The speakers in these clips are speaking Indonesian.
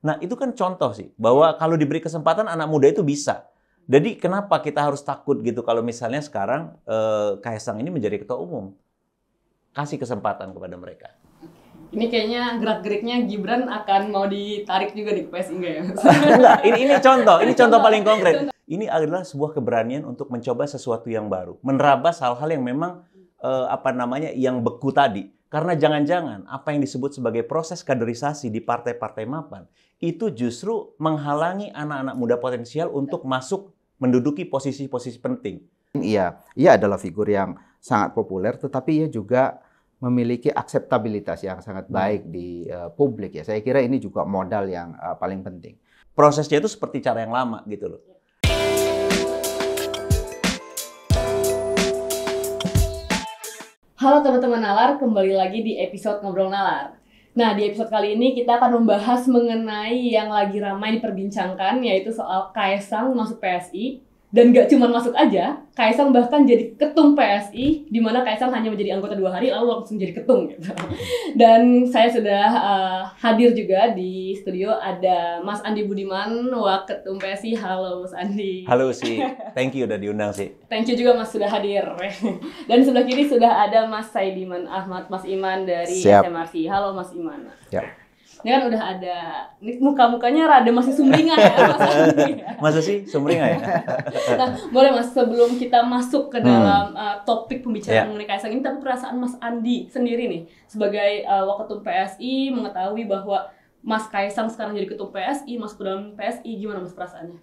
Nah, itu kan contoh sih, bahwa kalau diberi kesempatan anak muda itu bisa. Jadi kenapa kita harus takut gitu kalau misalnya sekarang Kaisang ini menjadi ketua umum? Kasih kesempatan kepada mereka. Ini kayaknya gerak-geriknya Gibran akan mau ditarik juga di PSI enggak ya? Enggak, ini contoh paling konkret. Ini adalah sebuah keberanian untuk mencoba sesuatu yang baru, menerabas hal-hal yang memang yang beku tadi. Karena jangan-jangan apa yang disebut sebagai proses kaderisasi di partai-partai mapan itu justru menghalangi anak-anak muda potensial untuk masuk menduduki posisi-posisi penting. Ia adalah figur yang sangat populer, tetapi ia juga memiliki akseptabilitas yang sangat baik di publik ya. Saya kira ini juga modal yang paling penting. Prosesnya itu seperti cara yang lama gitu loh. Halo teman-teman Nalar, kembali lagi di episode Ngobrol Nalar. Nah, di episode kali ini kita akan membahas mengenai yang lagi ramai diperbincangkan, yaitu soal Kaisang masuk PSI. Dan gak cuma masuk aja, Kaisang bahkan jadi ketum PSI, di mana Kaisang hanya menjadi anggota 2 hari, lalu langsung jadi ketum gitu. Dan saya sudah hadir juga di studio, ada Mas Andi Budiman, Waketum PSI. Halo Mas Andi. Halo sih, thank you udah diundang sih. Thank you juga Mas sudah hadir. Dan sebelah kiri sudah ada Mas Saidiman Ahmad, Mas Iman dari SMRC. Halo Mas Iman. Ya. Ini kan udah ada, ini muka-mukanya rada masih sumringah ya Mas Andi. Masa sih sumringah ya? Nah, boleh Mas, sebelum kita masuk ke dalam topik pembicaraan mengenai Kaisang ini, tapi perasaan Mas Andi sendiri nih, sebagai Waketum PSI, mengetahui bahwa Mas Kaisang sekarang jadi ketum PSI, masuk ke dalam PSI, gimana Mas perasaannya?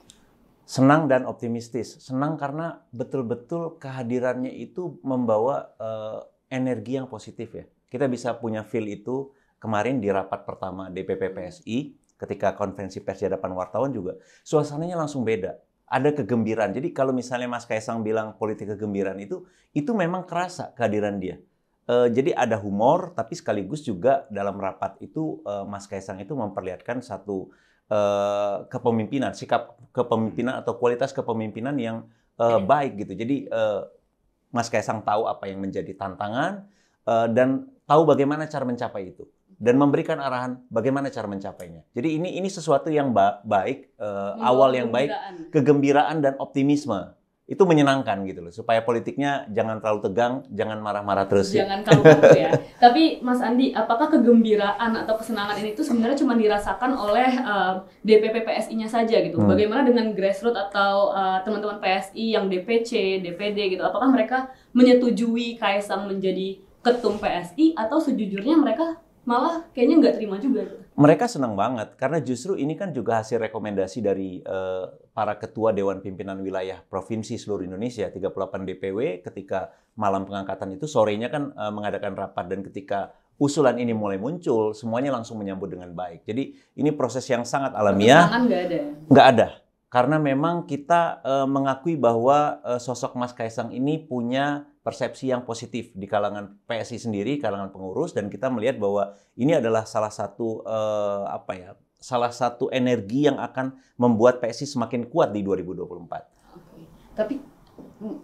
Senang dan optimistis. Senang karena betul-betul kehadirannya itu membawa energi yang positif ya. Kita bisa punya feel itu. Kemarin di rapat pertama DPP PSI, ketika konferensi pers di hadapan wartawan juga, suasananya langsung beda. Ada kegembiraan. Jadi kalau misalnya Mas Kaisang bilang politik kegembiraan itu memang kerasa kehadiran dia. Jadi ada humor, tapi sekaligus juga dalam rapat itu Mas Kaisang itu memperlihatkan satu kepemimpinan, sikap kepemimpinan atau kualitas kepemimpinan yang baik gitu. Jadi Mas Kaisang tahu apa yang menjadi tantangan dan tahu bagaimana cara mencapai itu. Dan memberikan arahan bagaimana cara mencapainya. Jadi ini sesuatu yang baik, awal yang baik, kegembiraan dan optimisme. Itu menyenangkan gitu loh, supaya politiknya jangan terlalu tegang, jangan marah-marah terus. Jangan kaku-kaku ya. Tapi Mas Andi, apakah kegembiraan atau kesenangan ini itu sebenarnya cuma dirasakan oleh DPP PSI-nya saja gitu? Bagaimana dengan grassroots atau teman-teman PSI yang DPC, DPD gitu? Apakah mereka menyetujui Kaisang menjadi ketum PSI atau sejujurnya mereka malah kayaknya nggak terima juga? Mereka senang banget, karena justru ini kan juga hasil rekomendasi dari para ketua Dewan Pimpinan Wilayah Provinsi seluruh Indonesia, 38 DPW, ketika malam pengangkatan itu, sorenya kan mengadakan rapat, dan ketika usulan ini mulai muncul, semuanya langsung menyambut dengan baik. Jadi ini proses yang sangat alamiah. Pertentangan nggak ada? Nggak ada. Karena memang kita mengakui bahwa sosok Mas Kaisang ini punya persepsi yang positif di kalangan PSI sendiri, kalangan pengurus, dan kita melihat bahwa ini adalah salah satu salah satu energi yang akan membuat PSI semakin kuat di 2024. Oke. Tapi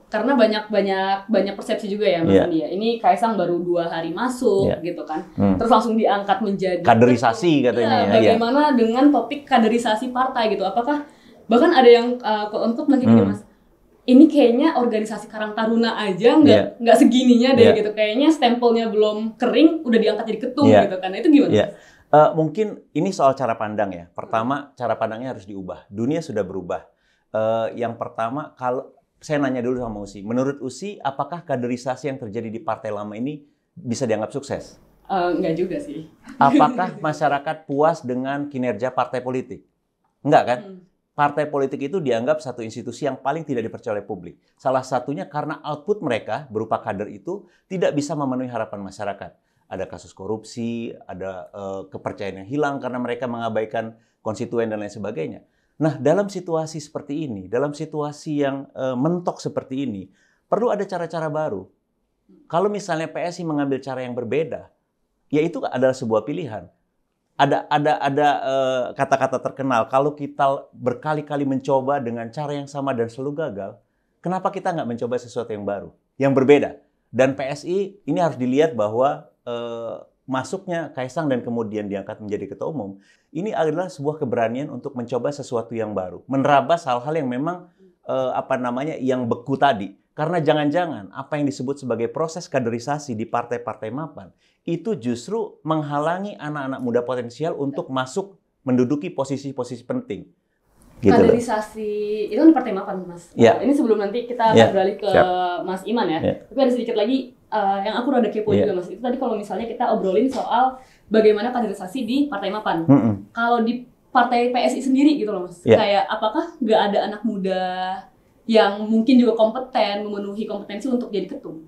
karena banyak persepsi juga ya Mas Andi ya. Ini Kaisang baru 2 hari masuk gitu kan. Terus langsung diangkat menjadi kaderisasi katanya. Bagaimana dengan topik kaderisasi partai gitu? Apakah bahkan ada yang untuk lagi gini Mas, ini kayaknya organisasi Karang Taruna aja nggak segininya deh gitu. Kayaknya stempelnya belum kering udah diangkat jadi ketum gitu kan. Itu gimana? Mungkin ini soal cara pandang ya. Pertama, cara pandangnya harus diubah. Dunia sudah berubah. Yang pertama, kalau saya nanya dulu sama Usi, menurut Usi, apakah kaderisasi yang terjadi di partai lama ini bisa dianggap sukses? Nggak juga sih. Apakah masyarakat puas dengan kinerja partai politik? Enggak kan? Partai politik itu dianggap satu institusi yang paling tidak dipercaya oleh publik. Salah satunya karena output mereka berupa kader itu tidak bisa memenuhi harapan masyarakat. Ada kasus korupsi, ada kepercayaan yang hilang karena mereka mengabaikan konstituen dan lain sebagainya. Nah, dalam situasi seperti ini, dalam situasi yang mentok seperti ini, perlu ada cara-cara baru. Kalau misalnya PSI mengambil cara yang berbeda, ya itu adalah sebuah pilihan. Ada kata-kata terkenal, kalau kita berkali-kali mencoba dengan cara yang sama dan selalu gagal, kenapa kita nggak mencoba sesuatu yang baru, yang berbeda? Dan PSI ini harus dilihat bahwa masuknya Kaisang dan kemudian diangkat menjadi ketua umum, ini adalah sebuah keberanian untuk mencoba sesuatu yang baru, menerabas hal-hal yang memang yang beku tadi. Karena jangan-jangan apa yang disebut sebagai proses kaderisasi di partai-partai mapan itu justru menghalangi anak-anak muda potensial untuk masuk menduduki posisi-posisi penting. Gitu kaderisasi itu kan di partai mapan, Mas. Ya. Ini sebelum nanti kita beralih ke Mas Iman ya. Tapi ada sedikit lagi yang aku rada kepo juga, Mas. Itu tadi kalau misalnya kita obrolin soal bagaimana kaderisasi di partai mapan. Kalau di partai PSI sendiri gitu loh, Mas. Kayak apakah nggak ada anak muda yang mungkin juga kompeten, memenuhi kompetensi untuk jadi ketum?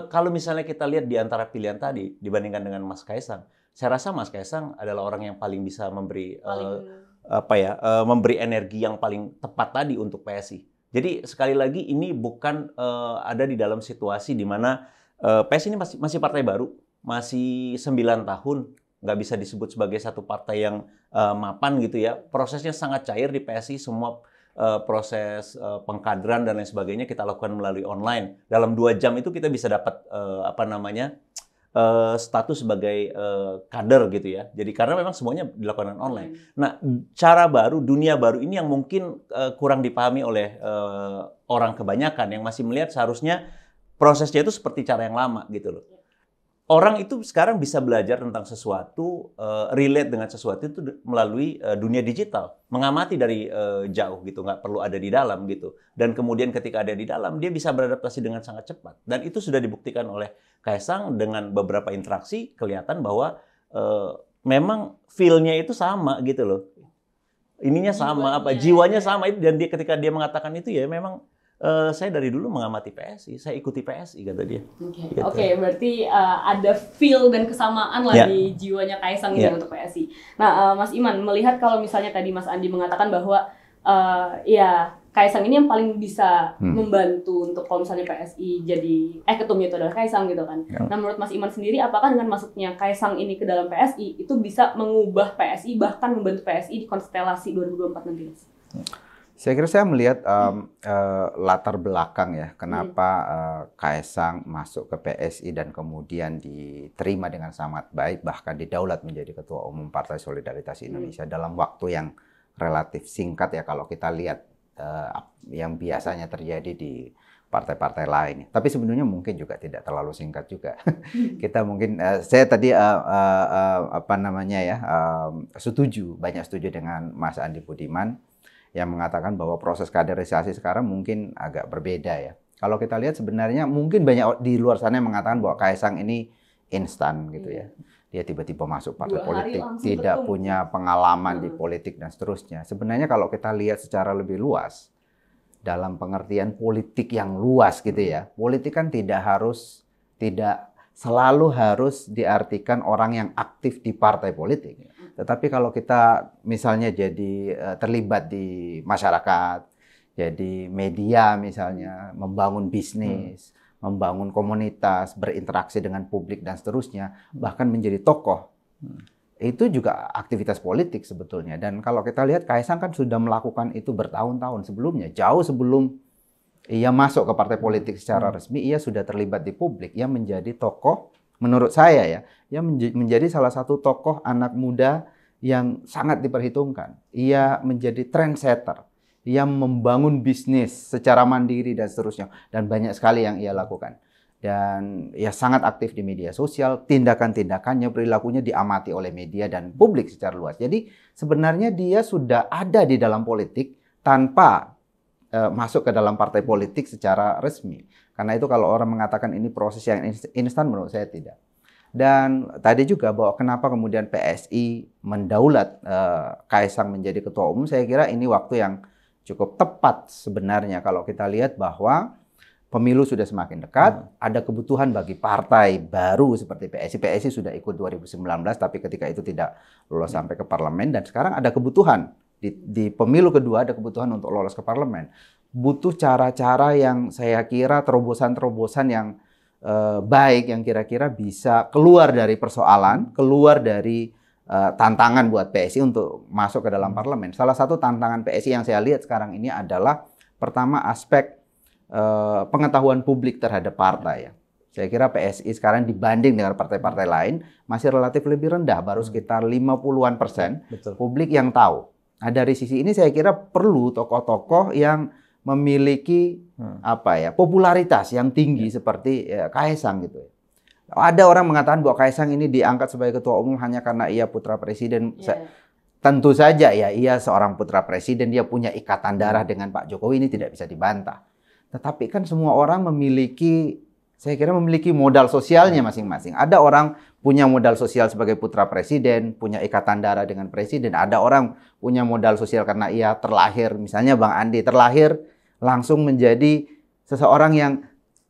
Kalau misalnya kita lihat di antara pilihan tadi dibandingkan dengan Mas Kaisang, saya rasa Mas Kaisang adalah orang yang paling bisa memberi memberi energi yang paling tepat tadi untuk PSI. Jadi sekali lagi ini bukan ada di dalam situasi di mana PSI ini masih partai baru, masih 9 tahun, nggak bisa disebut sebagai satu partai yang mapan gitu ya. Prosesnya sangat cair di PSI, semua proses pengkaderan dan lain sebagainya kita lakukan melalui online. Dalam 2 jam itu kita bisa dapat status sebagai kader gitu ya. Jadi karena memang semuanya dilakukan online. Nah, cara baru, dunia baru ini yang mungkin kurang dipahami oleh orang kebanyakan yang masih melihat seharusnya prosesnya itu seperti cara yang lama gitu loh. Orang itu sekarang bisa belajar tentang sesuatu, relate dengan sesuatu itu melalui dunia digital. Mengamati dari jauh gitu, nggak perlu ada di dalam gitu. Dan kemudian ketika ada di dalam, dia bisa beradaptasi dengan sangat cepat. Dan itu sudah dibuktikan oleh Kaisang dengan beberapa interaksi, kelihatan bahwa memang feel-nya itu sama gitu loh. Ininya sama, jiwanya sama. Dan dia ketika dia mengatakan itu ya memang saya dari dulu mengamati PSI, saya ikuti PSI kata dia. Oke, berarti ada feel dan kesamaan lah di jiwanya Kaisang ini untuk PSI. Nah, Mas Iman melihat kalau misalnya tadi Mas Andi mengatakan bahwa Kaisang ini yang paling bisa membantu untuk kalau misalnya PSI jadi ketumnya itu adalah Kaisang gitu kan. Nah, menurut Mas Iman sendiri apakah dengan masuknya Kaisang ini ke dalam PSI itu bisa mengubah PSI bahkan membantu PSI di konstelasi 2024 nanti, Mas? Saya kira saya melihat latar belakang ya, kenapa Kaisang masuk ke PSI dan kemudian diterima dengan sangat baik, bahkan didaulat menjadi Ketua Umum Partai Solidaritas Indonesia dalam waktu yang relatif singkat ya kalau kita lihat yang biasanya terjadi di partai-partai lain. Tapi sebenarnya mungkin juga tidak terlalu singkat juga. Kita mungkin, saya tadi banyak setuju dengan Mas Andi Budiman yang mengatakan bahwa proses kaderisasi sekarang mungkin agak berbeda ya. Kalau kita lihat sebenarnya mungkin banyak di luar sana yang mengatakan bahwa Kaisang ini instan gitu ya. Dia tiba-tiba masuk partai politik, tidak punya pengalaman di politik dan seterusnya. Sebenarnya kalau kita lihat secara lebih luas, dalam pengertian politik yang luas gitu ya, politik kan tidak selalu harus diartikan orang yang aktif di partai politik. Tetapi kalau kita misalnya jadi terlibat di masyarakat, jadi media misalnya, membangun bisnis, membangun komunitas, berinteraksi dengan publik dan seterusnya, bahkan menjadi tokoh, itu juga aktivitas politik sebetulnya. Dan kalau kita lihat Kaisang kan sudah melakukan itu bertahun-tahun sebelumnya, jauh sebelum ia masuk ke partai politik secara resmi, ia sudah terlibat di publik, ia menjadi tokoh. Menurut saya ya, ia menjadi salah satu tokoh anak muda yang sangat diperhitungkan. Ia menjadi trendsetter. Ia membangun bisnis secara mandiri dan seterusnya. Dan banyak sekali yang ia lakukan. Dan ia sangat aktif di media sosial. Tindakan-tindakannya, perilakunya diamati oleh media dan publik secara luas. Jadi sebenarnya dia sudah ada di dalam politik tanpa masuk ke dalam partai politik secara resmi. Karena itu kalau orang mengatakan ini proses yang instan, menurut saya tidak. Dan tadi juga bahwa kenapa kemudian PSI mendaulat Kaisang menjadi ketua umum, saya kira ini waktu yang cukup tepat sebenarnya kalau kita lihat bahwa pemilu sudah semakin dekat, ada kebutuhan bagi partai baru seperti PSI. PSI sudah ikut 2019, tapi ketika itu tidak lolos sampai ke parlemen, dan sekarang ada kebutuhan di pemilu kedua ada kebutuhan untuk lolos ke parlemen. Butuh cara-cara yang saya kira terobosan-terobosan yang baik, yang kira-kira bisa keluar dari persoalan, keluar dari tantangan buat PSI untuk masuk ke dalam parlemen. Salah satu tantangan PSI yang saya lihat sekarang ini adalah pertama aspek pengetahuan publik terhadap partai. Ya. Saya kira PSI sekarang dibanding dengan partai-partai lain masih relatif lebih rendah, baru sekitar 50-an%. Betul. Publik yang tahu. Nah, dari sisi ini saya kira perlu tokoh-tokoh yang memiliki popularitas yang tinggi seperti Kaesang gitu. Ada orang mengatakan bahwa Kaesang ini diangkat sebagai ketua umum hanya karena ia putra presiden. Tentu saja ya, ia seorang putra presiden, dia punya ikatan darah dengan Pak Jokowi, ini tidak bisa dibantah. Tetapi kan semua orang saya kira memiliki modal sosialnya masing-masing. Ada orang punya modal sosial sebagai putra presiden, punya ikatan darah dengan presiden. Ada orang punya modal sosial karena ia terlahir, misalnya Bang Andi terlahir langsung menjadi seseorang yang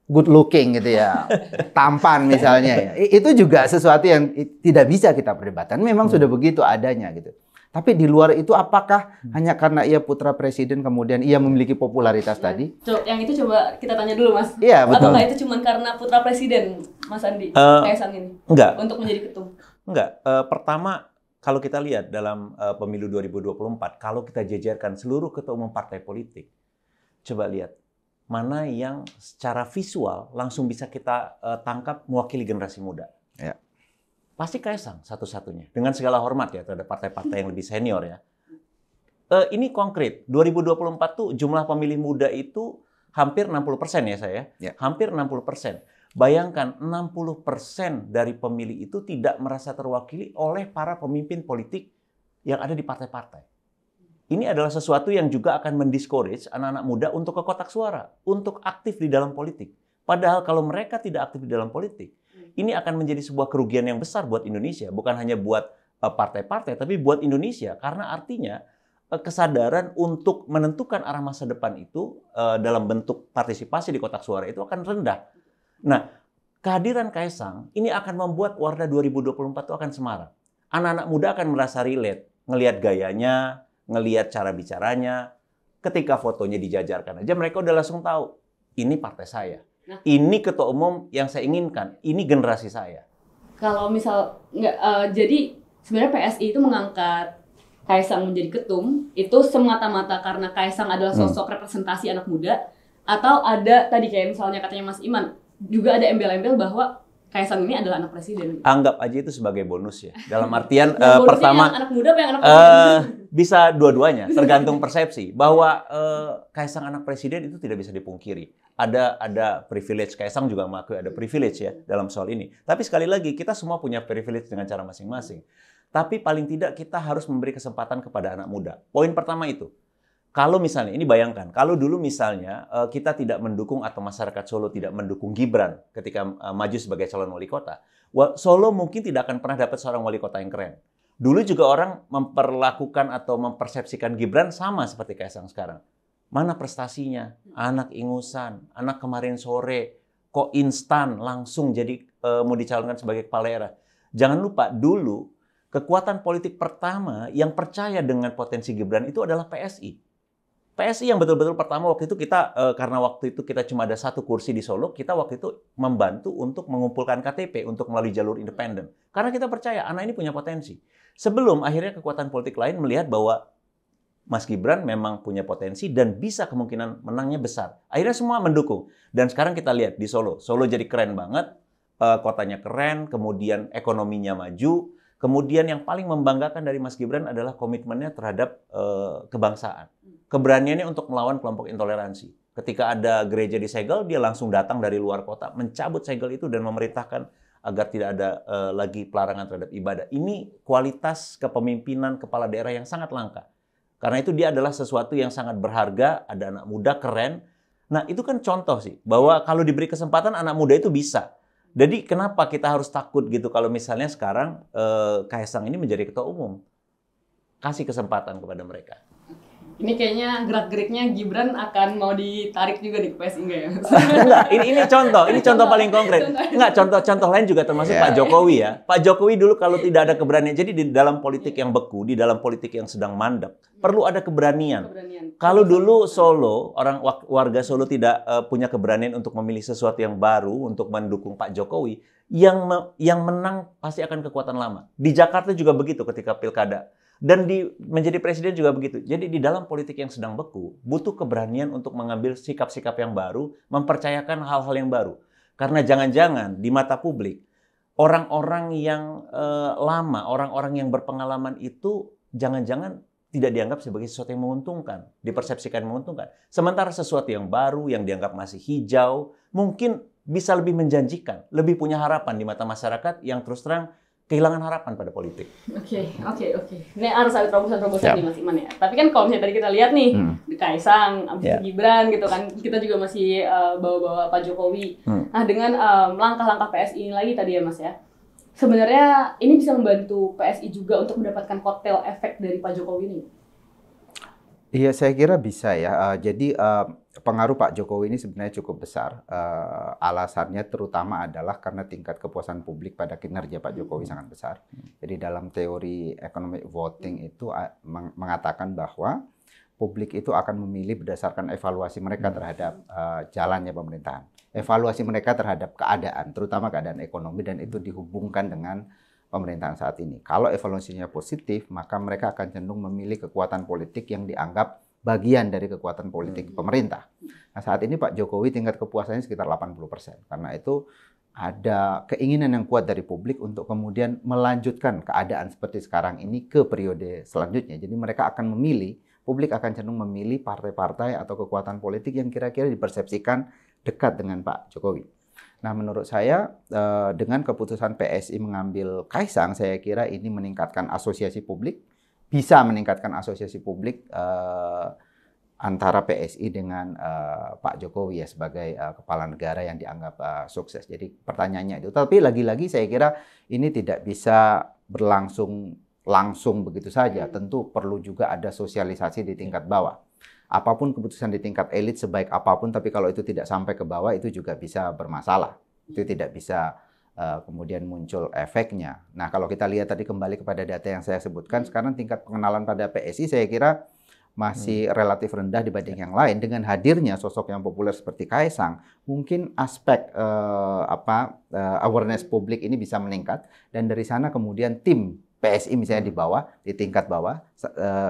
good looking gitu ya, tampan misalnya ya. Itu juga sesuatu yang tidak bisa kita perdebatkan. Memang sudah begitu adanya gitu. Tapi di luar itu apakah hanya karena ia putra presiden kemudian ia memiliki popularitas tadi? Yang itu coba kita tanya dulu, Mas. Iya, betul. Apakah itu cuma karena putra presiden, Mas Andi, Kaesang ini? Enggak. Untuk menjadi ketum? Enggak. Pertama, kalau kita lihat dalam pemilu 2024, kalau kita jajarkan seluruh ketua umum partai politik, coba lihat mana yang secara visual langsung bisa kita tangkap mewakili generasi muda. Ya. Pasti Kaesang satu-satunya. Dengan segala hormat ya terhadap partai-partai yang lebih senior ya. Ini konkret. 2024 tuh jumlah pemilih muda itu hampir 60% ya saya. Ya. Hampir 60%. Bayangkan 60% dari pemilih itu tidak merasa terwakili oleh para pemimpin politik yang ada di partai-partai. Ini adalah sesuatu yang juga akan mendiscourage anak-anak muda untuk ke kotak suara, untuk aktif di dalam politik. Padahal kalau mereka tidak aktif di dalam politik, ini akan menjadi sebuah kerugian yang besar buat Indonesia. Bukan hanya buat partai-partai, tapi buat Indonesia. Karena artinya kesadaran untuk menentukan arah masa depan itu dalam bentuk partisipasi di kotak suara itu akan rendah. Nah, kehadiran Kaesang ini akan membuat Warna 2024 itu akan semarak. Anak-anak muda akan merasa relate, ngelihat gayanya, ngelihat cara bicaranya. Ketika fotonya dijajarkan aja, mereka udah langsung tahu, ini partai saya. Nah, ini ketua umum yang saya inginkan, ini generasi saya. Kalau misal jadi sebenarnya PSI itu mengangkat Kaesang menjadi ketum itu semata-mata karena Kaesang adalah sosok representasi anak muda, atau ada tadi kayak misalnya katanya Mas Iman juga ada embel-embel bahwa Kaesang ini adalah anak presiden. Anggap aja itu sebagai bonus ya. Dalam artian yang pertama anak muda apa yang anak presiden? Bisa dua-duanya, tergantung persepsi. Bahwa Kaesang anak presiden itu tidak bisa dipungkiri. Ada privilege, Kaesang juga mengakui ada privilege ya dalam soal ini. Tapi sekali lagi kita semua punya privilege dengan cara masing-masing. Tapi paling tidak kita harus memberi kesempatan kepada anak muda. Poin pertama itu. Kalau misalnya, ini bayangkan, kalau dulu misalnya kita tidak mendukung atau masyarakat Solo tidak mendukung Gibran ketika maju sebagai calon wali kota, Solo mungkin tidak akan pernah dapat seorang wali kota yang keren. Dulu juga orang memperlakukan atau mempersepsikan Gibran sama seperti Kaesang sekarang. Mana prestasinya? Anak ingusan, anak kemarin sore, kok instan langsung jadi mau dicalonkan sebagai kepala daerah. Jangan lupa, dulu kekuatan politik pertama yang percaya dengan potensi Gibran itu adalah PSI. PSI yang betul-betul pertama waktu itu kita, karena waktu itu kita cuma ada satu kursi di Solo, kita waktu itu membantu untuk mengumpulkan KTP untuk melalui jalur independen. Karena kita percaya anak ini punya potensi. Sebelum akhirnya kekuatan politik lain melihat bahwa Mas Gibran memang punya potensi dan bisa kemungkinan menangnya besar. Akhirnya semua mendukung. Dan sekarang kita lihat di Solo. Solo jadi keren banget, kotanya keren, kemudian ekonominya maju. Kemudian yang paling membanggakan dari Mas Gibran adalah komitmennya terhadap kebangsaan. Keberaniannya untuk melawan kelompok intoleransi. Ketika ada gereja disegel, dia langsung datang dari luar kota, mencabut segel itu dan memerintahkan agar tidak ada lagi pelarangan terhadap ibadah. Ini kualitas kepemimpinan kepala daerah yang sangat langka. Karena itu dia adalah sesuatu yang sangat berharga, ada anak muda keren. Nah, itu kan contoh sih, bahwa kalau diberi kesempatan anak muda itu bisa. Jadi kenapa kita harus takut gitu kalau misalnya sekarang Kaesang ini menjadi ketua umum? Kasih kesempatan kepada mereka. Ini kayaknya gerak-geriknya Gibran akan mau ditarik juga di PSI enggak ya? Enggak, ini contoh paling konkret. Enggak, contoh lain juga termasuk Pak Jokowi ya. Pak Jokowi dulu kalau tidak ada keberanian, jadi di dalam politik yang beku, di dalam politik yang sedang mandek, perlu ada keberanian. Kalau dulu Solo, warga Solo tidak punya keberanian untuk memilih sesuatu yang baru untuk mendukung Pak Jokowi, yang menang pasti akan kekuatan lama. Di Jakarta juga begitu ketika pilkada. Dan menjadi presiden juga begitu. Jadi di dalam politik yang sedang beku, butuh keberanian untuk mengambil sikap-sikap yang baru, mempercayakan hal-hal yang baru. Karena jangan-jangan di mata publik orang-orang yang lama, orang-orang yang berpengalaman itu jangan-jangan tidak dianggap sebagai sesuatu yang menguntungkan, dipersepsikan menguntungkan. Sementara sesuatu yang baru, yang dianggap masih hijau, mungkin bisa lebih menjanjikan, lebih punya harapan di mata masyarakat yang terus terang kehilangan harapan pada politik. Oke. Ini harus ada terobosan-terobosan nih Mas Iman ya. Tapi kan kalau misalnya tadi kita lihat nih, di Kaisang, abis itu Gibran gitu kan, kita juga masih bawa-bawa Pak Jokowi. Nah dengan langkah-langkah PSI ini lagi tadi ya Mas ya, sebenarnya ini bisa membantu PSI juga untuk mendapatkan kotel efek dari Pak Jokowi ini? Iya, saya kira bisa ya. Jadi pengaruh Pak Jokowi ini sebenarnya cukup besar. Alasannya terutama adalah karena tingkat kepuasan publik pada kinerja Pak Jokowi sangat besar. Jadi dalam teori economic voting itu mengatakan bahwa publik itu akan memilih berdasarkan evaluasi mereka terhadap jalannya pemerintahan. Evaluasi mereka terhadap keadaan, terutama keadaan ekonomi, dan itu dihubungkan dengan pemerintahan saat ini. Kalau evaluasinya positif, maka mereka akan cenderung memilih kekuatan politik yang dianggap bagian dari kekuatan politik pemerintah. Nah, saat ini Pak Jokowi tingkat kepuasannya sekitar 80%. Karena itu ada keinginan yang kuat dari publik untuk kemudian melanjutkan keadaan seperti sekarang ini ke periode selanjutnya. Jadi mereka akan memilih, publik akan cenderung memilih partai-partai atau kekuatan politik yang kira-kira dipersepsikan dekat dengan Pak Jokowi. Nah, menurut saya dengan keputusan PSI mengambil Kaisang, saya kira ini meningkatkan asosiasi publik, bisa meningkatkan asosiasi publik antara PSI dengan Pak Jokowi ya sebagai kepala negara yang dianggap sukses. Jadi pertanyaannya itu. Tapi lagi-lagi saya kira ini tidak bisa berlangsung langsung begitu saja. Tentu perlu juga ada sosialisasi di tingkat bawah. Apapun keputusan di tingkat elit sebaik apapun, tapi kalau itu tidak sampai ke bawah itu juga bisa bermasalah. Itu tidak bisa kemudian muncul efeknya. Nah, kalau kita lihat tadi kembali kepada data yang saya sebutkan, sekarang tingkat pengenalan pada PSI saya kira masih relatif rendah dibanding yang lain. Dengan hadirnya sosok yang populer seperti Kaisang, mungkin aspek awareness publik ini bisa meningkat, dan dari sana kemudian tim PSI misalnya di bawah, di tingkat bawah,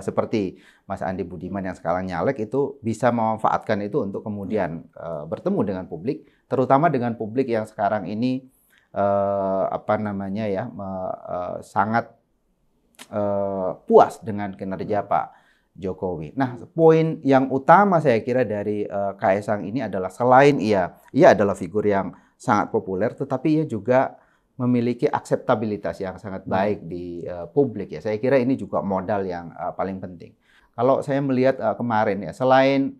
seperti Mas Andi Budiman yang sekarang nyalek itu bisa memanfaatkan itu untuk kemudian bertemu dengan publik, terutama dengan publik yang sekarang ini sangat puas dengan kinerja Pak Jokowi. Nah, poin yang utama saya kira dari Kaisang ini adalah selain ia adalah figur yang sangat populer, tetapi ia juga memiliki akseptabilitas yang sangat baik di publik ya. Saya kira ini juga modal yang paling penting. Kalau saya melihat kemarin ya, selain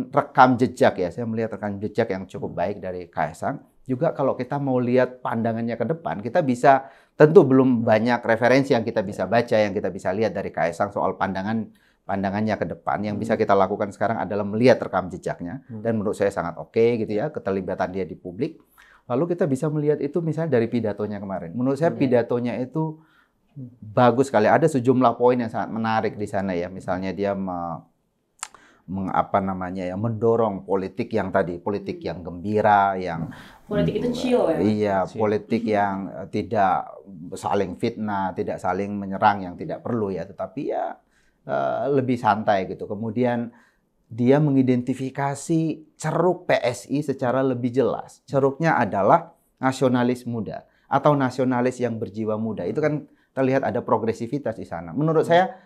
rekam jejak ya, saya melihat rekam jejak yang cukup baik dari Kaisang. Juga kalau kita mau lihat pandangannya ke depan, kita bisa, tentu belum banyak referensi yang kita bisa baca, yang kita bisa lihat dari Kaisang soal pandangannya ke depan. Yang bisa kita lakukan sekarang adalah melihat rekam jejaknya, dan menurut saya sangat oke gitu ya, keterlibatan dia di publik. Lalu kita bisa melihat itu misalnya dari pidatonya kemarin. Menurut saya pidatonya itu bagus sekali. Ada sejumlah poin yang sangat menarik di sana ya. Misalnya dia mendorong politik yang gembira, yang politik itu chill ya. Iya, politik yang tidak saling fitnah, tidak saling menyerang yang tidak perlu ya, tetapi ya lebih santai gitu. Kemudian dia mengidentifikasi ceruk PSI secara lebih jelas. Ceruknya adalah nasionalis muda atau nasionalis yang berjiwa muda. Itu kan terlihat ada progresivitas di sana. Menurut saya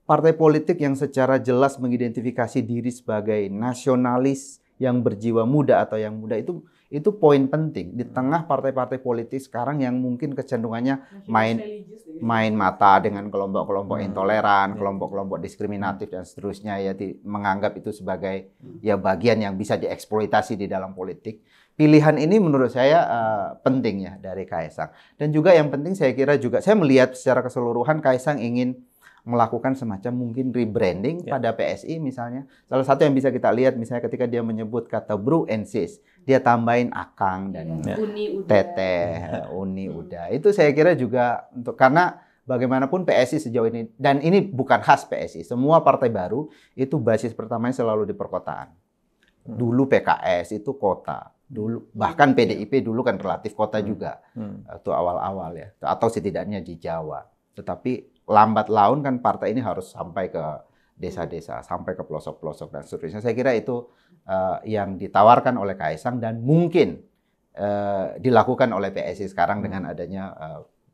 partai politik yang secara jelas mengidentifikasi diri sebagai nasionalis yang berjiwa muda atau yang muda itu poin penting di tengah partai-partai politik sekarang yang mungkin kecenderungannya main mata dengan kelompok-kelompok intoleran, kelompok-kelompok diskriminatif dan seterusnya ya, menganggap itu sebagai ya bagian yang bisa dieksploitasi di dalam politik. Pilihan ini menurut saya penting ya dari Kaisang. Dan juga yang penting saya kira juga saya melihat secara keseluruhan Kaisang ingin melakukan semacam mungkin rebranding pada PSI misalnya. Salah satu yang bisa kita lihat misalnya ketika dia menyebut kata Bro and Sis, dia tambahin Akang dan Teteh, Uni Uda. Itu saya kira juga karena bagaimanapun PSI sejauh ini, dan ini bukan khas PSI, semua partai baru itu basis pertamanya selalu di perkotaan. Dulu PKS itu kota, dulu bahkan PDIP dulu kan relatif kota juga, itu awal-awal ya, atau setidaknya di Jawa. Tetapi lambat laun kan partai ini harus sampai ke desa-desa sampai ke pelosok-pelosok dan seterusnya. Saya kira itu yang ditawarkan oleh Kaisang dan mungkin dilakukan oleh PSI sekarang dengan adanya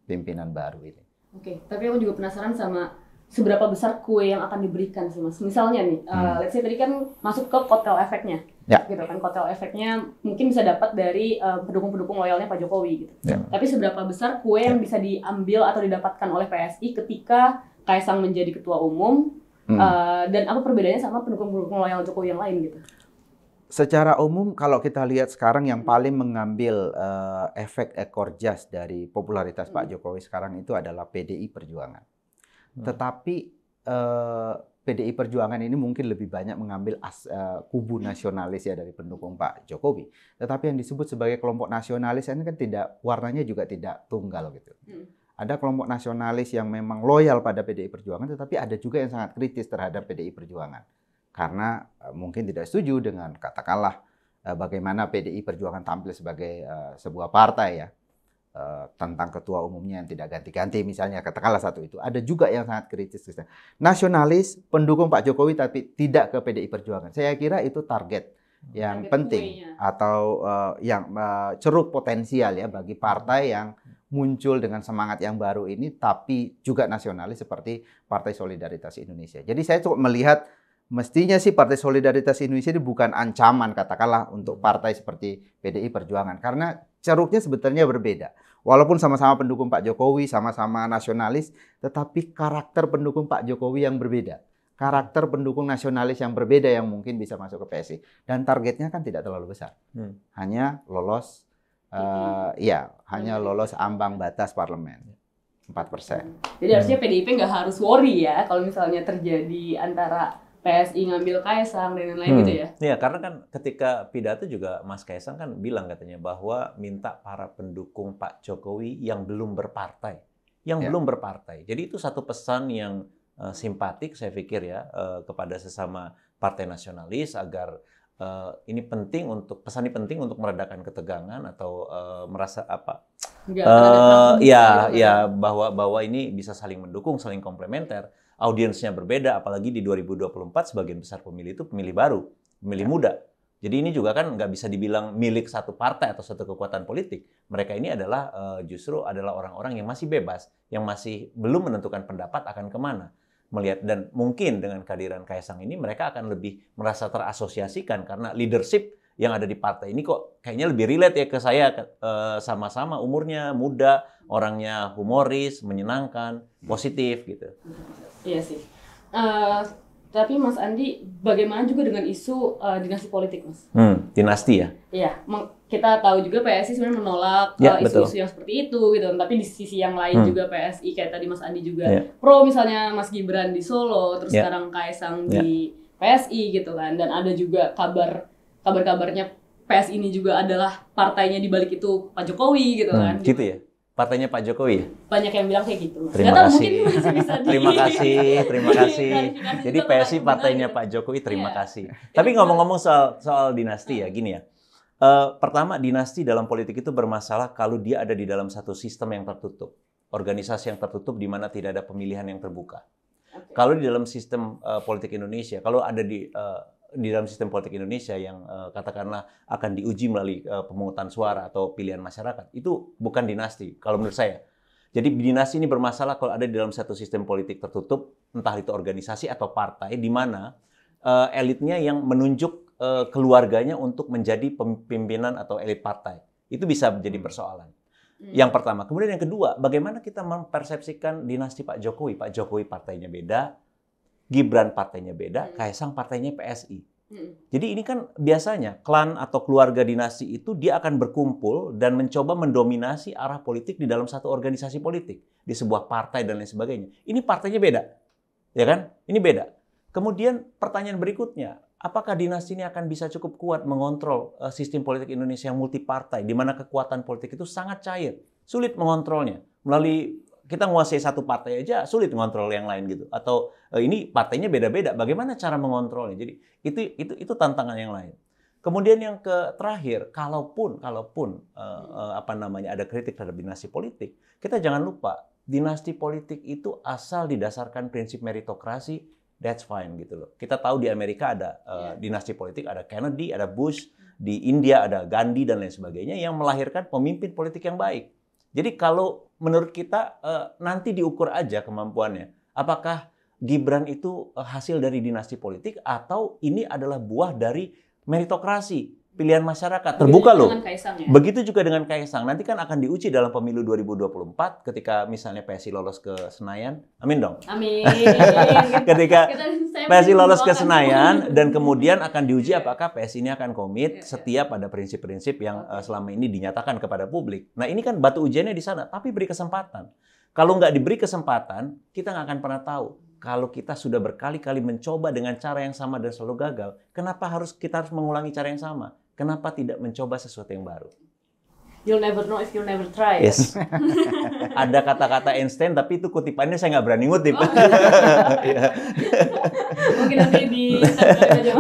pimpinan baru ini. Oke, tapi aku juga penasaran sama seberapa besar kue yang akan diberikan sih Mas. Misalnya nih, let's say tadi kan masuk ke kotel efeknya, gitu kan. Kotel efeknya mungkin bisa dapat dari pendukung-pendukung loyalnya Pak Jokowi gitu. Tapi seberapa besar kue yang bisa diambil atau didapatkan oleh PSI ketika Kaisang menjadi ketua umum, dan apa perbedaannya sama pendukung-pendukung loyal Jokowi yang lain gitu? Secara umum kalau kita lihat sekarang yang paling mengambil efek ekor jas dari popularitas Pak Jokowi sekarang itu adalah PDI Perjuangan. Tetapi PDI Perjuangan ini mungkin lebih banyak mengambil kubu nasionalis ya dari pendukung Pak Jokowi. Tetapi yang disebut sebagai kelompok nasionalis ini kan warnanya juga tidak tunggal gitu. Ada kelompok nasionalis yang memang loyal pada PDI Perjuangan, tetapi ada juga yang sangat kritis terhadap PDI Perjuangan. Karena mungkin tidak setuju dengan katakanlah bagaimana PDI Perjuangan tampil sebagai sebuah partai ya. Tentang ketua umumnya yang tidak ganti-ganti misalnya, katakanlah satu itu. Ada juga yang sangat kritis. Nasionalis, pendukung Pak Jokowi tapi tidak ke PDI Perjuangan. Saya kira itu target yang penting atau yang ceruk potensial ya bagi partai yang muncul dengan semangat yang baru ini tapi juga nasionalis seperti Partai Solidaritas Indonesia. Jadi saya cukup melihat mestinya sih Partai Solidaritas Indonesia ini bukan ancaman katakanlah untuk partai seperti PDI Perjuangan karena ceruknya sebetulnya berbeda. Walaupun sama-sama pendukung Pak Jokowi, sama-sama nasionalis, tetapi karakter pendukung Pak Jokowi yang berbeda. Karakter pendukung nasionalis yang berbeda yang mungkin bisa masuk ke PSI. Dan targetnya kan tidak terlalu besar. Hanya lolos hanya lolos ambang batas parlemen. 4%. Jadi harusnya PDIP nggak harus worry ya kalau misalnya terjadi antara PSI ngambil Kaisang dan lain-lain gitu ya? Iya, karena kan ketika pidato juga Mas Kaisang kan bilang katanya bahwa minta para pendukung Pak Jokowi yang belum berpartai. Belum berpartai. Jadi itu satu pesan yang simpatik saya pikir ya kepada sesama partai nasionalis agar pesan ini penting untuk meredakan ketegangan atau merasa apa? Bahwa ini bisa saling mendukung, saling komplementer. Audiensnya berbeda, apalagi di 2024 sebagian besar pemilih itu pemilih baru, pemilih muda. Jadi ini juga kan nggak bisa dibilang milik satu partai atau satu kekuatan politik. Mereka ini adalah justru adalah orang-orang yang masih bebas, yang masih belum menentukan pendapat akan kemana. Melihat dan mungkin dengan kehadiran Kaisang ini mereka akan lebih merasa terasosiasikan karena leadership yang ada di partai ini kok kayaknya lebih relate ya ke saya, sama-sama umurnya muda, orangnya humoris, menyenangkan, positif gitu. Iya sih. Tapi Mas Andi, bagaimana juga dengan isu dinasti politik, Mas? Dinasti ya? Iya, kita tahu juga PSI sebenarnya menolak isu-isu yang seperti itu gitu. Tapi di sisi yang lain juga PSI kayak tadi Mas Andi juga pro misalnya Mas Gibran di Solo, terus sekarang Kaisang di PSI gitu kan. Dan ada juga kabar-kabarnya PSI ini juga adalah partainya di balik itu Pak Jokowi gitu kan. Gitu ya? Partainya Pak Jokowi ya? Banyak yang bilang kayak gitu. Terima kasih. Mungkin masih bisa terima kasih. Jadi PSI partainya Pak Jokowi, terima kasih. Tapi ngomong-ngomong soal dinasti ya, gini ya. Pertama, dinasti dalam politik itu bermasalah kalau dia ada di dalam satu sistem yang tertutup. Organisasi yang tertutup di mana tidak ada pemilihan yang terbuka. Kalau di dalam sistem politik Indonesia, kalau ada di dalam sistem politik Indonesia yang katakanlah akan diuji melalui pemungutan suara atau pilihan masyarakat, itu bukan dinasti kalau menurut saya. Jadi dinasti ini bermasalah kalau ada di dalam satu sistem politik tertutup, entah itu organisasi atau partai, di mana elitnya yang menunjuk keluarganya untuk menjadi pimpinan atau elit partai. Itu bisa menjadi persoalan. Yang pertama. Kemudian yang kedua, bagaimana kita mempersepsikan dinasti Pak Jokowi? Pak Jokowi partainya beda, Gibran partainya beda, Kaisang partainya PSI. Jadi ini kan biasanya klan atau keluarga dinasti itu dia akan berkumpul dan mencoba mendominasi arah politik di dalam satu organisasi politik, di sebuah partai dan lain sebagainya. Ini partainya beda, ya kan? Ini beda. Kemudian pertanyaan berikutnya, apakah dinasti ini akan bisa cukup kuat mengontrol sistem politik Indonesia yang multipartai, di mana kekuatan politik itu sangat cair, sulit mengontrolnya melalui kita menguasai satu partai aja sulit mengontrol yang lain gitu. Atau ini partainya beda-beda. Bagaimana cara mengontrolnya? Jadi itu tantangan yang lain. Kemudian yang terakhir, kalaupun ada kritik terhadap dinasti politik, kita jangan lupa dinasti politik itu asal didasarkan prinsip meritokrasi that's fine gitu loh. Kita tahu di Amerika ada dinasti politik, ada Kennedy, ada Bush, di India ada Gandhi dan lain sebagainya yang melahirkan pemimpin politik yang baik. Jadi kalau menurut kita nanti diukur aja kemampuannya. Apakah Gibran itu hasil dari dinasti politik atau ini adalah buah dari meritokrasi? Pilihan masyarakat terbuka loh. Begitu juga dengan Kaisang. Nanti kan akan diuji dalam pemilu 2024 ketika misalnya PSI lolos ke Senayan. Amin dong. Amin. Ketika PSI lolos ke Senayan dan kemudian akan diuji apakah PSI ini akan komit setia pada prinsip-prinsip yang selama ini dinyatakan kepada publik. Nah ini kan batu ujiannya di sana. Tapi beri kesempatan. Kalau nggak diberi kesempatan, kita nggak akan pernah tahu. Kalau kita sudah berkali-kali mencoba dengan cara yang sama dan selalu gagal, kenapa kita harus mengulangi cara yang sama? Kenapa tidak mencoba sesuatu yang baru? You'll never know if you never try. Yes. Ada kata-kata Einstein, tapi itu kutipannya saya nggak berani ngutip. Oh. Mungkin nanti di aja.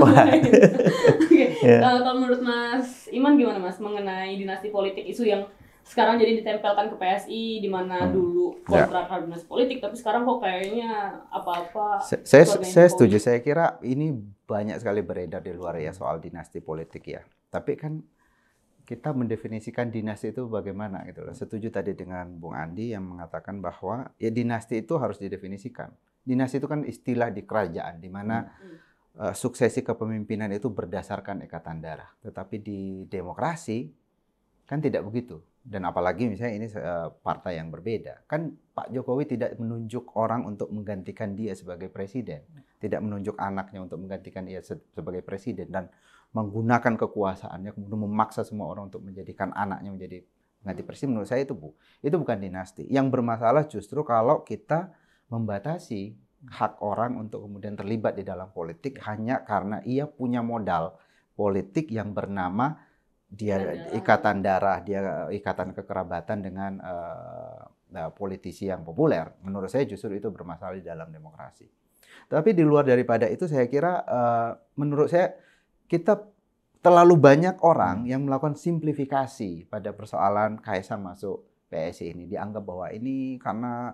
Kalau menurut Mas Iman gimana Mas mengenai dinasti politik, isu yang sekarang jadi ditempelkan ke PSI, di mana dulu kontra terhadap dinasti politik, tapi sekarang kok kayaknya apa-apa. Saya setuju. Saya kira ini banyak sekali beredar di luar ya soal dinasti politik ya. Tapi kan kita mendefinisikan dinasti itu bagaimana gitu loh. Setuju tadi dengan Bung Andi yang mengatakan bahwa ya dinasti itu harus didefinisikan. Dinasti itu kan istilah di kerajaan di mana suksesi kepemimpinan itu berdasarkan ikatan darah. Tetapi di demokrasi kan tidak begitu. Dan apalagi misalnya ini partai yang berbeda. Kan Pak Jokowi tidak menunjuk orang untuk menggantikan dia sebagai presiden. Tidak menunjuk anaknya untuk menggantikan dia sebagai presiden. Dan menggunakan kekuasaannya, kemudian memaksa semua orang untuk menjadikan anaknya menjadi pengganti presiden. Menurut saya itu bukan dinasti. Yang bermasalah justru kalau kita membatasi hak orang untuk kemudian terlibat di dalam politik hanya karena ia punya modal politik yang bernama dia ikatan darah, dia ikatan kekerabatan dengan politisi yang populer. Menurut saya justru itu bermasalah di dalam demokrasi. Tapi di luar daripada itu saya kira menurut saya kita terlalu banyak orang yang melakukan simplifikasi pada persoalan Kaisang masuk PSI ini. Dianggap bahwa ini karena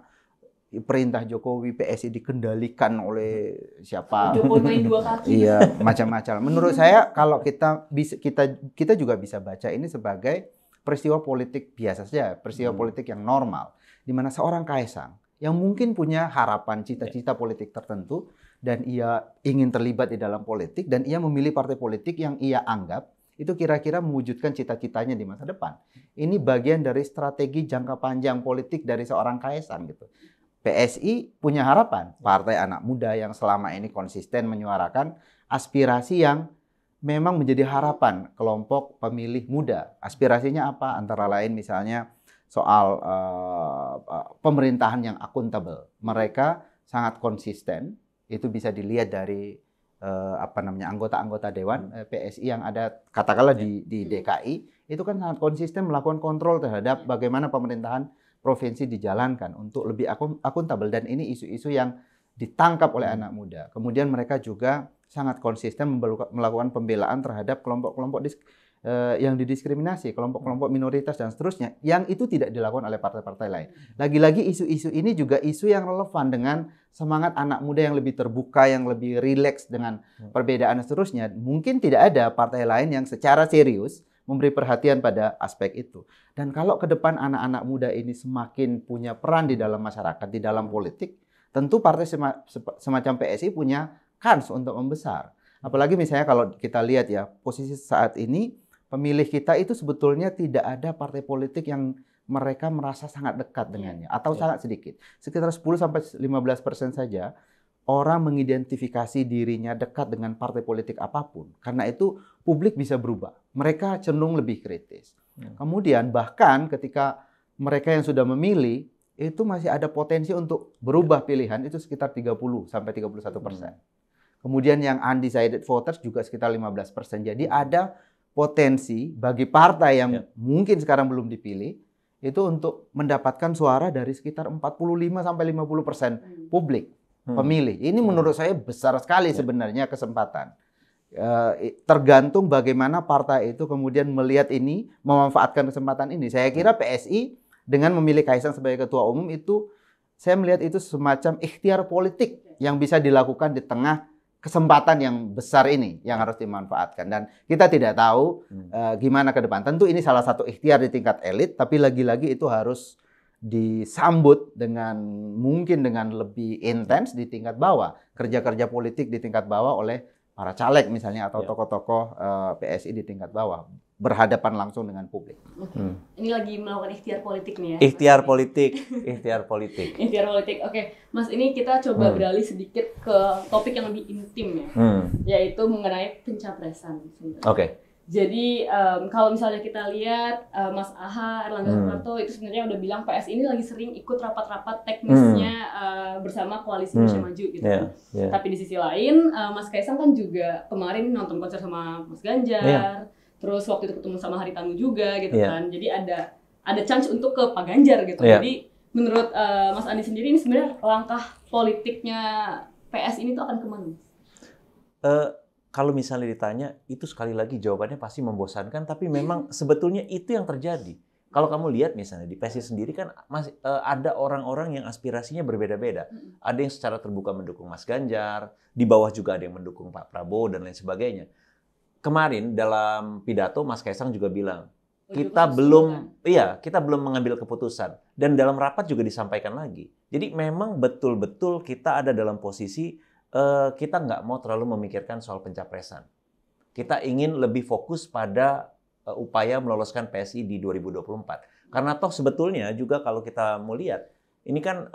perintah Jokowi PSI dikendalikan oleh siapa? Jokowi main dua kaki. Iya, macam-macam. Menurut saya kalau kita juga bisa baca ini sebagai peristiwa politik biasa saja, peristiwa politik yang normal, di mana seorang Kaisang yang mungkin punya harapan, cita-cita politik tertentu dan ia ingin terlibat di dalam politik dan ia memilih partai politik yang ia anggap itu kira-kira mewujudkan cita-citanya di masa depan. Ini bagian dari strategi jangka panjang politik dari seorang Kaisang gitu. PSI punya harapan, partai anak muda yang selama ini konsisten menyuarakan aspirasi yang memang menjadi harapan kelompok pemilih muda. Aspirasinya apa? Antara lain misalnya soal pemerintahan yang akuntabel. Mereka sangat konsisten, itu bisa dilihat dari anggota-anggota dewan PSI yang ada katakanlah di DKI, itu kan sangat konsisten melakukan kontrol terhadap bagaimana pemerintahan provinsi dijalankan untuk lebih akuntabel, dan ini isu-isu yang ditangkap oleh anak muda. Kemudian mereka juga sangat konsisten melakukan pembelaan terhadap kelompok-kelompok yang didiskriminasi, kelompok-kelompok minoritas dan seterusnya, yang itu tidak dilakukan oleh partai-partai lain. Lagi-lagi isu-isu ini juga isu yang relevan dengan semangat anak muda yang lebih terbuka, yang lebih rileks dengan perbedaan dan seterusnya. Mungkin tidak ada partai lain yang secara serius memberi perhatian pada aspek itu. Dan kalau ke depan anak-anak muda ini semakin punya peran di dalam masyarakat, di dalam politik, tentu partai semacam PSI punya kans untuk membesar. Apalagi misalnya kalau kita lihat ya, posisi saat ini, pemilih kita itu sebetulnya tidak ada partai politik yang mereka merasa sangat dekat dengannya, atau sangat sedikit. Sekitar 10-15% saja orang mengidentifikasi dirinya dekat dengan partai politik apapun. Karena itu publik bisa berubah. Mereka cenderung lebih kritis. Kemudian bahkan ketika mereka yang sudah memilih, itu masih ada potensi untuk berubah pilihan, itu sekitar 30-31%. Kemudian yang undecided voters juga sekitar 15%. Jadi ada potensi bagi partai yang mungkin sekarang belum dipilih, itu untuk mendapatkan suara dari sekitar 45-50% publik. Pemilih. Ini menurut saya besar sekali sebenarnya kesempatan. Tergantung bagaimana partai itu kemudian melihat ini, memanfaatkan kesempatan ini. Saya kira PSI dengan memilih Kaisang sebagai ketua umum itu saya melihat itu semacam ikhtiar politik yang bisa dilakukan di tengah kesempatan yang besar ini yang harus dimanfaatkan. Dan kita tidak tahu gimana ke depan. Tentu ini salah satu ikhtiar di tingkat elit, tapi lagi-lagi itu harus disambut mungkin dengan lebih intens di tingkat bawah. Kerja-kerja politik di tingkat bawah oleh para caleg misalnya atau tokoh-tokoh PSI di tingkat bawah berhadapan langsung dengan publik. Ini lagi melakukan ikhtiar politik nih ya. Ikhtiar politik. Ikhtiar politik. Oke, Mas, ini kita coba beralih sedikit ke topik yang lebih intim ya, yaitu mengenai pencapresan. Oke. Jadi kalau misalnya kita lihat Mas AHA, Erlangga Hartarto itu sebenarnya udah bilang PSI ini lagi sering ikut rapat-rapat teknisnya bersama Koalisi Indonesia Maju gitu kan. Tapi di sisi lain Mas Kaisang kan juga kemarin nonton konser sama Mas Ganjar, terus waktu itu ketemu sama Haritanu juga gitu kan. Jadi ada chance untuk ke Pak Ganjar gitu. Jadi menurut Mas Andi sendiri ini sebenarnya langkah politiknya PSI ini tuh akan kemana? Kalau misalnya ditanya, itu sekali lagi jawabannya pasti membosankan, tapi memang sebetulnya itu yang terjadi. Kalau kamu lihat misalnya di PSI sendiri kan masih ada orang-orang yang aspirasinya berbeda-beda. Ada yang secara terbuka mendukung Mas Ganjar, di bawah juga ada yang mendukung Pak Prabowo dan lain sebagainya. Kemarin dalam pidato Mas Kaisang juga bilang, kita belum mengambil keputusan, dan dalam rapat juga disampaikan lagi. Jadi memang betul-betul kita ada dalam posisi kita nggak mau terlalu memikirkan soal pencapresan. Kita ingin lebih fokus pada upaya meloloskan PSI di 2024. Karena toh sebetulnya juga kalau kita mau lihat, ini kan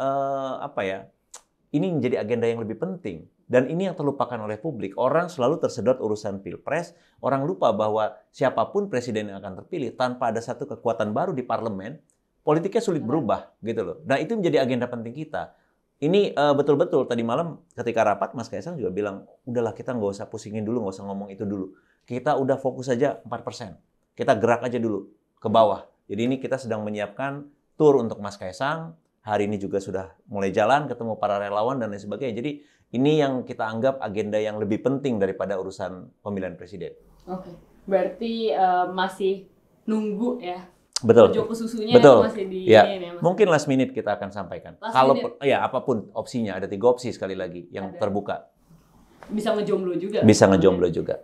ini menjadi agenda yang lebih penting. Dan ini yang terlupakan oleh publik. Orang selalu tersedot urusan pilpres. Orang lupa bahwa siapapun presiden yang akan terpilih tanpa ada satu kekuatan baru di parlemen, politiknya sulit berubah gitu loh. Nah itu menjadi agenda penting kita. Ini betul-betul tadi malam ketika rapat Mas Kaisang juga bilang, udahlah kita nggak usah pusingin dulu, nggak usah ngomong itu dulu. Kita udah fokus aja 4%. Kita gerak aja dulu ke bawah. Jadi ini kita sedang menyiapkan tour untuk Mas Kaisang. Hari ini juga sudah mulai jalan, ketemu para relawan dan lain sebagainya. Jadi ini yang kita anggap agenda yang lebih penting daripada urusan pemilihan presiden. Oke, berarti masih nunggu ya. Betul. Joko susunya itu masih di ini ya, mungkin last minute kita akan sampaikan. Kalau ya apapun opsinya, ada 3 opsi sekali lagi yang terbuka. Bisa ngejomblo juga. Bisa ngejomblo juga.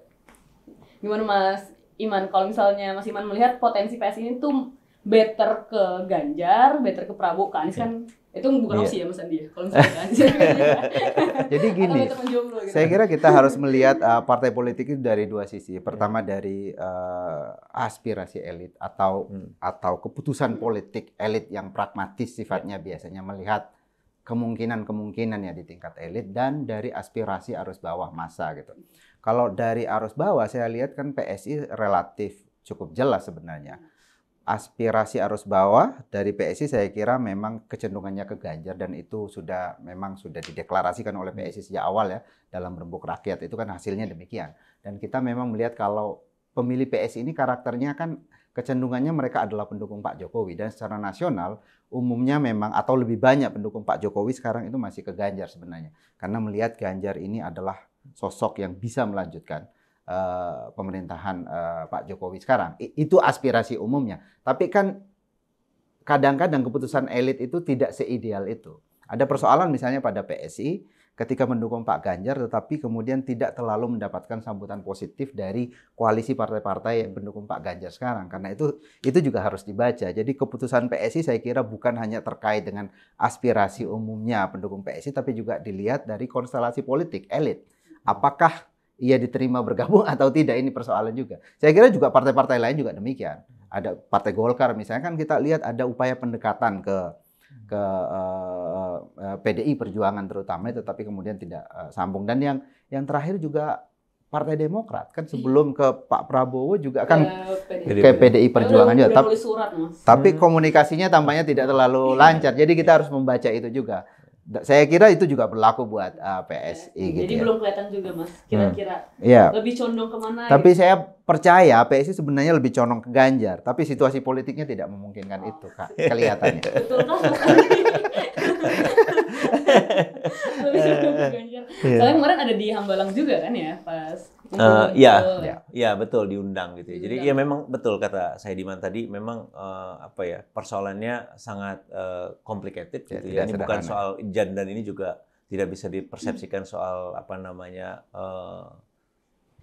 Gimana Mas Iman? Kalau misalnya Mas Iman melihat potensi PS ini tuh better ke Ganjar, better ke Prabowo, ke Anies kan itu bukan opsi ya Mas Andi ya. Kalau misalnya Anies. Jadi gini, gitu. saya kira kita harus melihat partai politik itu dari 2 sisi. Pertama dari aspirasi elit atau keputusan politik elit yang pragmatis sifatnya, biasanya melihat kemungkinan-kemungkinan ya di tingkat elit, dan dari aspirasi arus bawah massa gitu. Kalau dari arus bawah saya lihat kan PSI relatif cukup jelas sebenarnya. Aspirasi arus bawah dari PSI saya kira memang kecenderungannya ke Ganjar, dan itu memang sudah dideklarasikan oleh PSI sejak awal ya dalam Rembuk Rakyat, itu kan hasilnya demikian. Dan kita memang melihat kalau pemilih PSI ini karakternya kan kecenderungannya mereka adalah pendukung Pak Jokowi, dan secara nasional umumnya memang atau lebih banyak pendukung Pak Jokowi sekarang itu masih ke Ganjar sebenarnya, karena melihat Ganjar ini adalah sosok yang bisa melanjutkan pemerintahan Pak Jokowi sekarang. Itu aspirasi umumnya. Tapi kan kadang-kadang keputusan elit itu tidak seideal itu. Ada persoalan misalnya pada PSI ketika mendukung Pak Ganjar, tetapi kemudian tidak terlalu mendapatkan sambutan positif dari koalisi partai-partai yang mendukung Pak Ganjar sekarang. Karena itu juga harus dibaca. Jadi keputusan PSI saya kira bukan hanya terkait dengan aspirasi umumnya pendukung PSI, tapi juga dilihat dari konstelasi politik elit. Apakah ia diterima bergabung atau tidak, ini persoalan juga. Saya kira juga partai-partai lain juga demikian. Ada Partai Golkar misalnya, kan kita lihat ada upaya pendekatan ke PDI Perjuangan terutama, tetapi kemudian tidak sambung. Dan yang terakhir juga Partai Demokrat kan sebelum ke Pak Prabowo juga kan ke PDI Perjuangan juga. Tapi komunikasinya tampaknya tidak terlalu lancar. Jadi kita harus membaca itu juga. Saya kira itu juga berlaku buat PSI. Jadi gitu belum kelihatan juga Mas, kira-kira lebih condong kemana? Tapi saya percaya PSI sebenarnya lebih condong ke Ganjar. Tapi situasi politiknya tidak memungkinkan itu, Kak, kelihatannya. Betul kan? Lebih suka ke Ganjar. Soalnya kemarin ada di Hambalang juga kan ya pas. Iya betul diundang gitu ya. Jadi ya memang betul kata Saidiman tadi, memang persoalannya sangat complicated gitu ya. Ini bukan soal dan ini juga tidak bisa dipersepsikan soal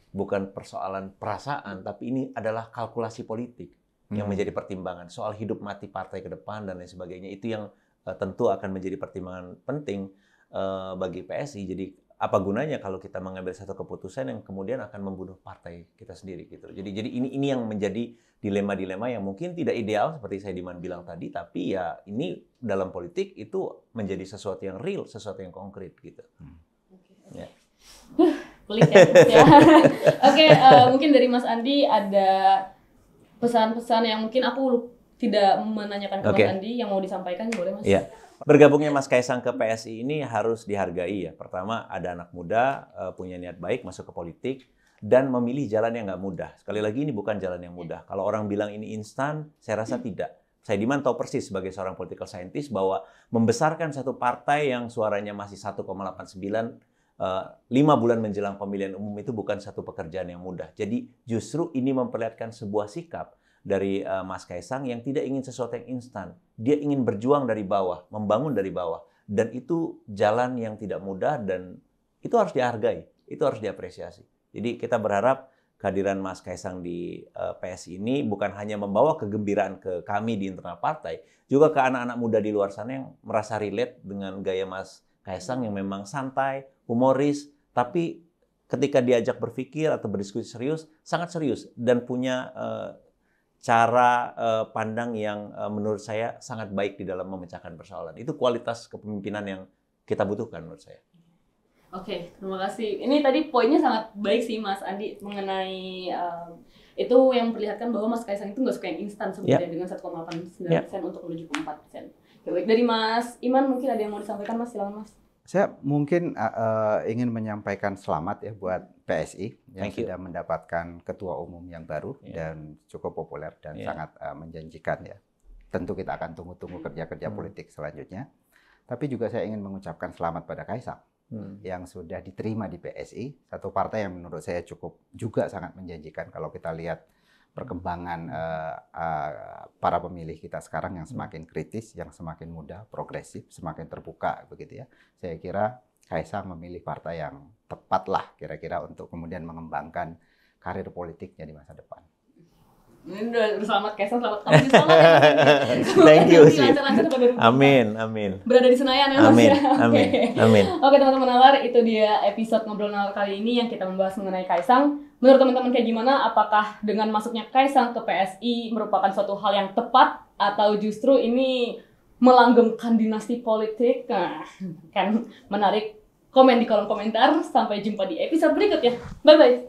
bukan persoalan perasaan, tapi ini adalah kalkulasi politik yang menjadi pertimbangan soal hidup mati partai ke depan dan lain sebagainya. Itu yang tentu akan menjadi pertimbangan penting bagi PSI. Jadi apa gunanya kalau kita mengambil satu keputusan yang kemudian akan membunuh partai kita sendiri gitu. Jadi ini yang menjadi dilema-dilema yang mungkin tidak ideal seperti Saidiman bilang tadi, tapi ya ini dalam politik itu menjadi sesuatu yang real, sesuatu yang konkret gitu. Ya. Pelik ya. Oke, mungkin dari Mas Andi ada pesan-pesan yang mungkin aku tidak menanyakan ke Mas Andi yang mau disampaikan, boleh Mas? Iya. Bergabungnya Mas Kaisang ke PSI ini harus dihargai ya. Pertama, ada anak muda punya niat baik masuk ke politik dan memilih jalan yang nggak mudah. Sekali lagi ini bukan jalan yang mudah. Kalau orang bilang ini instan, saya rasa tidak. Saidiman tahu persis sebagai seorang political scientist bahwa membesarkan satu partai yang suaranya masih 1,89 5 bulan menjelang pemilihan umum itu bukan satu pekerjaan yang mudah. Jadi justru ini memperlihatkan sebuah sikap dari Mas Kaisang yang tidak ingin sesuatu yang instan. Dia ingin berjuang dari bawah, membangun dari bawah. Dan itu jalan yang tidak mudah dan itu harus dihargai, itu harus diapresiasi. Jadi kita berharap kehadiran Mas Kaisang di PSI ini bukan hanya membawa kegembiraan ke kami di internal partai, juga ke anak-anak muda di luar sana yang merasa relate dengan gaya Mas Kaisang yang memang santai, humoris, tapi ketika diajak berpikir atau berdiskusi serius, sangat serius dan punya cara pandang yang menurut saya sangat baik di dalam memecahkan persoalan. Itu kualitas kepemimpinan yang kita butuhkan menurut saya. Oke, terima kasih. Ini tadi poinnya sangat baik sih Mas Andi mengenai itu yang memperlihatkan bahwa Mas Kaisang itu nggak suka yang instan sebenarnya dengan 1,89% untuk menuju ke 4%. Ya, baik, dari Mas Iman mungkin ada yang mau disampaikan Mas, silakan Mas. Saya mungkin ingin menyampaikan selamat ya buat PSI yang sudah mendapatkan ketua umum yang baru dan cukup populer dan sangat menjanjikan ya. Tentu kita akan tunggu-tunggu kerja-kerja politik selanjutnya. Tapi juga saya ingin mengucapkan selamat pada Kaisang yang sudah diterima di PSI, satu partai yang menurut saya cukup juga sangat menjanjikan kalau kita lihat perkembangan para pemilih kita sekarang yang semakin kritis, yang semakin muda, progresif, semakin terbuka begitu ya. Saya kira Kaisang memilih partai yang tepat lah kira-kira untuk kemudian mengembangkan karir politiknya di masa depan. Ini udah selamat Kaisang, selamat kamu selamat ya Mas. Thank you sih. Amin. Berada di Senayan ya Mas. Amin. Oke teman-teman nalar, itu dia episode Ngobrol Nalar kali ini yang kita membahas mengenai Kaisang. Menurut teman-teman kayak gimana? Apakah dengan masuknya Kaisang ke PSI merupakan suatu hal yang tepat atau justru ini melanggemkan dinasti politik? Nah, kan menarik. Komen di kolom komentar. Sampai jumpa di episode berikutnya. Bye bye.